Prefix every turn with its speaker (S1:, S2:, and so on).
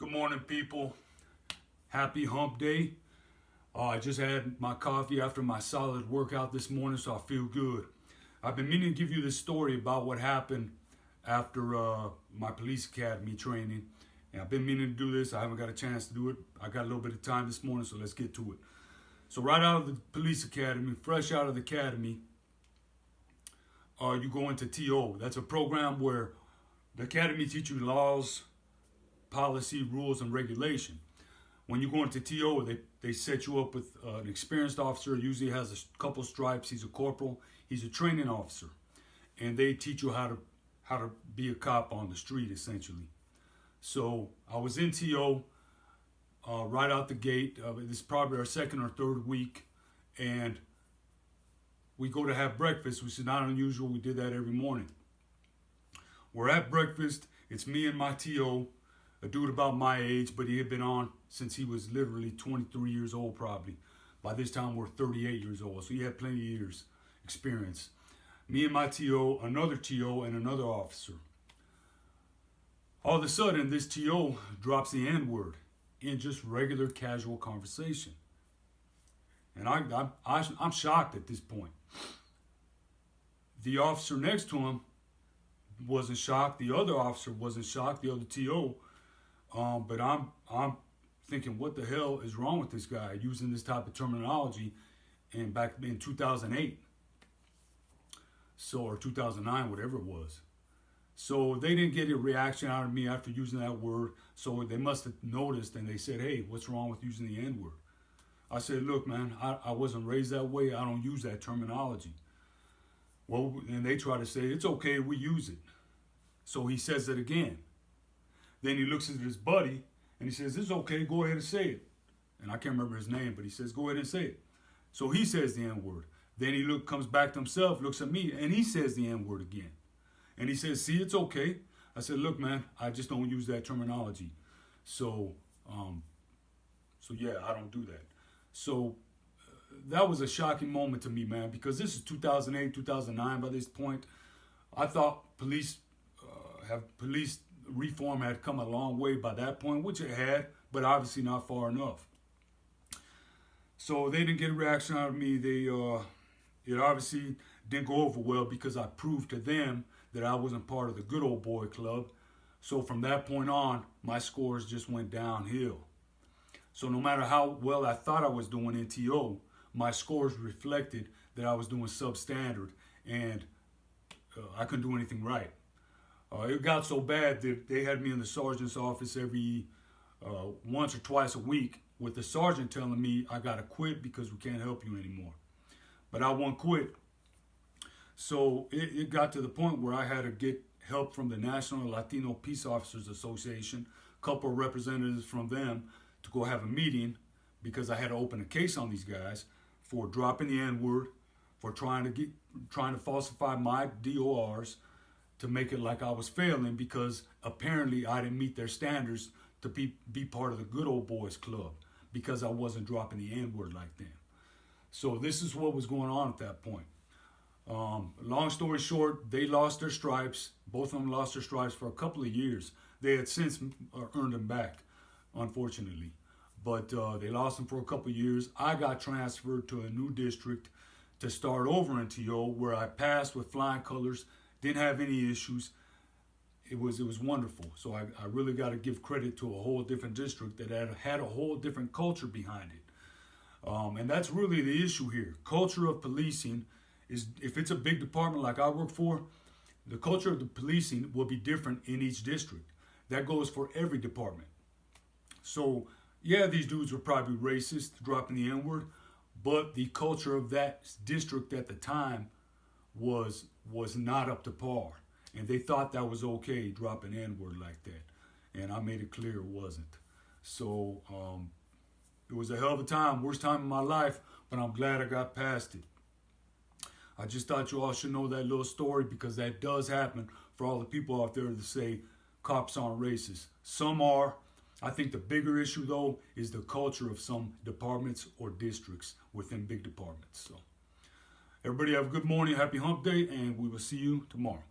S1: Good morning, people. Happy hump day. I just had my coffee after my solid workout this morning, so I feel good. I've been meaning to give you this story about what happened after my police academy training. And I've been meaning to do this. I haven't got a chance to do it. I got a little bit of time this morning, so let's get to it. So right out of the police academy, fresh out of the academy, you go into TO. That's a program where the academy teaches you laws, policy, rules, and regulation. When you go into TO, they set you up with an experienced officer. Usually has a couple stripes. He's a corporal. He's a training officer, and they teach you how to be a cop on the street, essentially. So I was in TO right out the gate. This is probably our second or third week, and we go to have breakfast, which is not unusual. We did that every morning. We're at breakfast. It's me and my TO, a dude about my age, but he had been on since he was literally 23 years old probably. By this time, we're 38 years old, so he had plenty of years experience. Me and my TO, another TO, and another officer. All of a sudden, this TO drops the N-word in just regular casual conversation. And I'm shocked at this point. The officer next to him wasn't shocked. The other officer wasn't shocked, the other TO. But I'm thinking, what the hell is wrong with this guy using this type of terminology and back in 2008? So, or 2009, whatever it was. So they didn't get a reaction out of me after using that word. So they must have noticed and they said, hey, what's wrong with using the N-word? I said, look, man, I wasn't raised that way. I don't use that terminology. Well, and they try to say, it's okay, we use it. So he says it again. Then he looks at his buddy and he says, it's okay, go ahead and say it. And I can't remember his name, but he says, go ahead and say it. So he says the N-word. Then he comes back to himself, looks at me, and he says the N-word again. And he says, see, it's okay. I said, look, man, I just don't use that terminology. So yeah, I don't do that. So that was a shocking moment to me, man, because this is 2008, 2009 by this point. I thought police reform had come a long way by that point, which it had, but obviously not far enough. So they didn't get a reaction out of me. It obviously didn't go over well because I proved to them that I wasn't part of the good old boy club. So from that point on, my scores just went downhill. So no matter how well I thought I was doing in TO, my scores reflected that I was doing substandard and I couldn't do anything right. It got so bad that they had me in the sergeant's office every once or twice a week with the sergeant telling me I got to quit because we can't help you anymore. But I won't quit. So it got to the point where I had to get help from the National Latino Peace Officers Association, a couple of representatives from them to go have a meeting because I had to open a case on these guys for dropping the N-word, for trying to falsify my DORs to make it like I was failing because apparently I didn't meet their standards to be part of the good old boys club because I wasn't dropping the N-word like them. So this is what was going on at that point. Long story short, they lost their stripes. Both of them lost their stripes for a couple of years. They had since earned them back, unfortunately. But they lost them for a couple of years. I got transferred to a new district to start over in TO where I passed with flying colors, didn't have any issues. It was wonderful. So I really got to give credit to a whole different district that had a whole different culture behind it. And that's really the issue here. Culture of policing is, if it's a big department like I work for, the culture of the policing will be different in each district. That goes for every department. So yeah, these dudes were probably racist, dropping the N-word, but the culture of that district at the time was not up to par. And they thought that was okay, dropping N-word like that. And I made it clear it wasn't. So it was a hell of a time, worst time in my life, but I'm glad I got past it. I just thought you all should know that little story because that does happen for all the people out there that say cops aren't racist. Some are. I think the bigger issue, though, is the culture of some departments or districts within big departments. So everybody have a good morning, happy hump day, and we will see you tomorrow.